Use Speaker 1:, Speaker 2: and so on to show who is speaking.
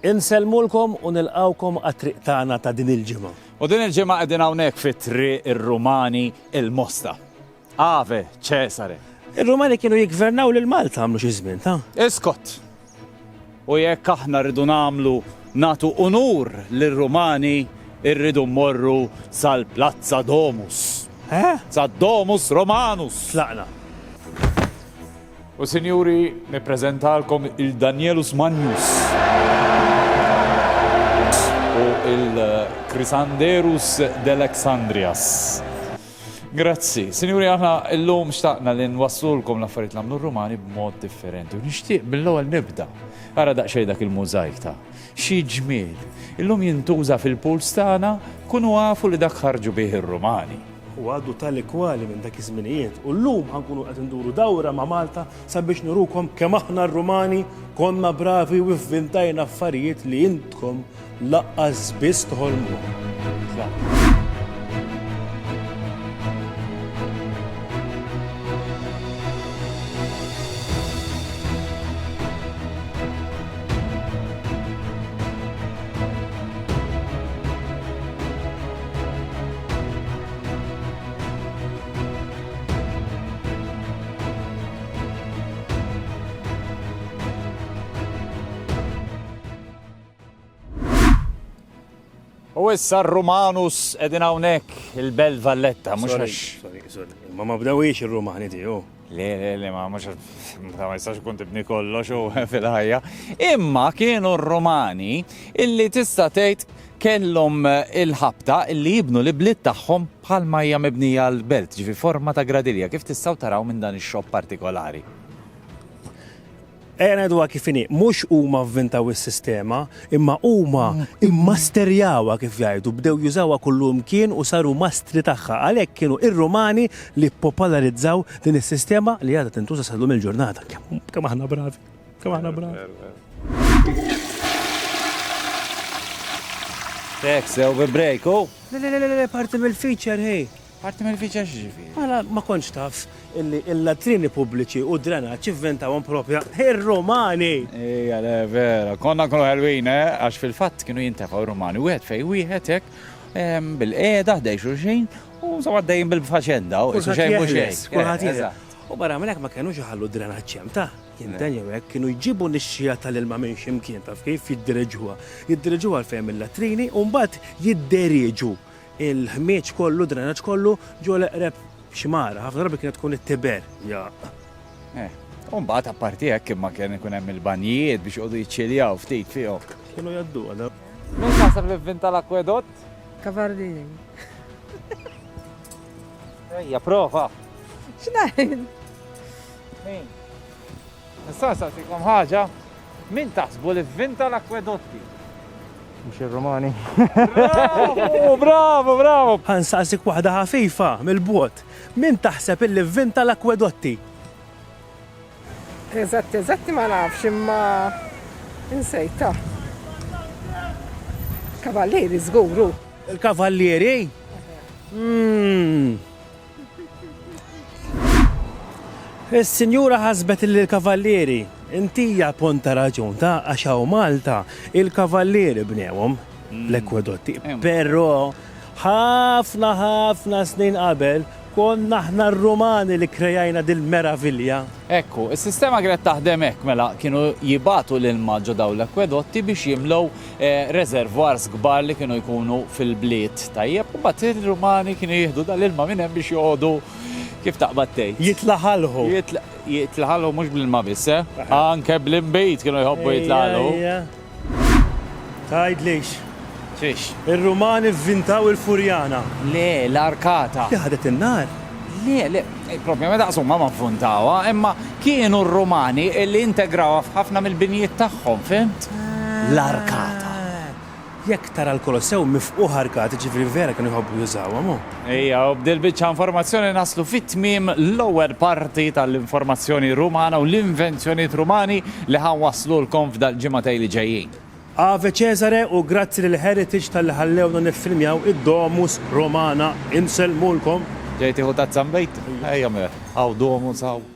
Speaker 1: Inselmulkom u nilqawkom għat-triq tagħna ta' din il-ġimgħa.
Speaker 2: U din il-ġimgħa qegħdin hawnhekk fit-triq ir-Rumani il-Mosta. Ave Cesare.
Speaker 1: Ir-Rumani kienu jigvernaw lil Malta għamlu xi żmien, ta'?
Speaker 2: Iskot. U jekk aħna rridu nagħtu unur lir-Rumani, irridu mmorru sal-Plazza Domus. Sa-Domus Romanus.
Speaker 1: Tlaqna.
Speaker 2: U sinjuri, nippreżentalkom il-Danielus Magnus u il-Chrysanderus d'Alexandrias. Grazzi. Sinjuri, aħna illum xtaqna li nwassulkom l-affarijiet l-għamlu r-Rumani b'mod differenti. U nixtieq bil-ewwel nibda. Ara daqsxejn dak il-mużajk ta' xi ġmiel. Illum jintuża fil-puls tagħna kunu għafu li dak ħarġu bih ir-Rumani.
Speaker 1: U għaddu tal-kwali minn dak iż-żminijiet. U llum ħankunu qed induru dawra ma' Malta sabiex nurukom kemm aħna r-Rumani konna bravi u vvintajna affarijiet li intkom laqqas biss toħolmu.
Speaker 2: U issa r-Romanus qegħdin hawnhekk il-Bel Valletta, mhux għax.
Speaker 1: Sorry. Ma bdewiex ir-Rumani tiegħu.
Speaker 2: Le, ma mhux ma jistax ikun tibni kollox u fil-ħajja. Imma kienu r-Rumani illi tista' tgħid kellhom il-ħabta illi jibnu l-bliet tagħhom bħalma hija mibnija l-belt, ġifi forma ta' gradilja, kif tistgħu taraw minn dan ix-xogħol partikolari.
Speaker 1: Ngħiduha kif inhi, mhux huma vvintaw is-sistema, imma huma immasterjawha kif jgħidu, bdew jużawha kullu mkien u saru mastri tagħha. Għalhekk kienu ir-Rumani li popolarizzaw din is-sistema li għadha tintuża sallum il-ġurnata. Kemm aħna bravi. Kemm aħna bravi.
Speaker 2: Tek sew bi-break,
Speaker 1: Le, parti mill-feature, hej.
Speaker 2: Parti mill-feature x'ġifieri.
Speaker 1: Ma kontx taf illi il-latrini pubbliċi u drenaġġ ivventawhom propja ir-Rumani.
Speaker 2: Ejja, le, vera. Konna ħelwin, għax fil-fatt kienu jintefgħu r-Rumani wieħed fejn wieħed hekk bil-qiegħda ħdej xulxejn u sa għaddejjin bil-faċenda u xejn mhux hekk.
Speaker 1: U barra minn hekk ma kinux iħallu drenaġġ hemm ta' jintenjew hekk kienu jġibu nix-xija tal-ilma minn x'imkien taf kif jiddireġuha. Jiddireġuha għalfejn mill-latrini u mbagħad jidderieġu il-ħmieġ kollu, drenaġġ kollu ġew l-eqreb xmara, ħafna drabi kienet tkun it-Tiber.
Speaker 2: U mbagħad apparti hekk imma kien ikun hemm il-banjijiet biex jqogħdu jiċċiljaw ftit fihom.
Speaker 1: Kienu jgħaddu għadha.
Speaker 2: Min taħseb li vvinta l-akwedott?
Speaker 3: Cavallini.
Speaker 2: Ejja, prova.
Speaker 3: X'ngħid?
Speaker 2: Min? Nista' nsaqsikom ħaġa. Min taħsbu li vvinta l-akwedotti?
Speaker 3: Mhux ir-Rumani.
Speaker 2: Bravo!
Speaker 1: Ħansaqsik waħda ħafifa mill-bot. Min taħseb illi vvinta l-akwedotti?
Speaker 3: Eżatti ma nafx imma insejta. Kavallieri żguru.
Speaker 1: Il-kavallieri? Is-sinjura ħasbet il-kavallieri. Intija ponta raġun ta' għaxaw Malta il-kavallieri bnewhom l-ekwedotti. Però ħafna snin qabel konna aħna r-Rumani li krejajna dil-meravilja.
Speaker 2: Ekku, is-sistema kienet taħdem hekk mela kienu jibatu l-ilma ġo dawn l-akwedotti biex jimlew reservoirs kbar li kienu jkunu fil-bliet. Tajjeb, u mbagħad ir-Rumani kienu jieħdu dal-ilma minn hemm biex joqogħdu kif taqbad tgħid.
Speaker 1: Jitlaħalħu.
Speaker 2: Jitlaħalħu mhux bl-ilma biss, anke bl-imbejt kienu jħobbu jitlaħalħu.
Speaker 1: Tgħidlix.
Speaker 2: Xiex?
Speaker 1: Ir-Rumani vvintaw il-Furjana.
Speaker 2: Le, l-arkata.
Speaker 1: Li ħadet in-nar.
Speaker 2: Le, propjament daqsumma ma funtawa, imma kienu r-Rumani li integrawa f'ħafna mill-binjiet tagħhom, fimt? L-arkata.
Speaker 1: Jekk tara l-Kolossew mifquħ arkati ġifri vera kienu jħobbu jużawha mo.
Speaker 2: Ejja, u bdil biċċa informazzjoni naslu fit-tmiem l-ewwel parti tal-informazzjoni Rumana u l-invenzjonijiet Rumani li ħanwaslulkom f'dal-ġimgħatej li ġejjin.
Speaker 1: Ave Cesare u grazzi lil Heritage tal-li ħallewna niffilmjaw id-Domus Romana. Inselmulkom.
Speaker 2: Ġejti hu tazzambejt? Ejja mer, għaw Domus għaw.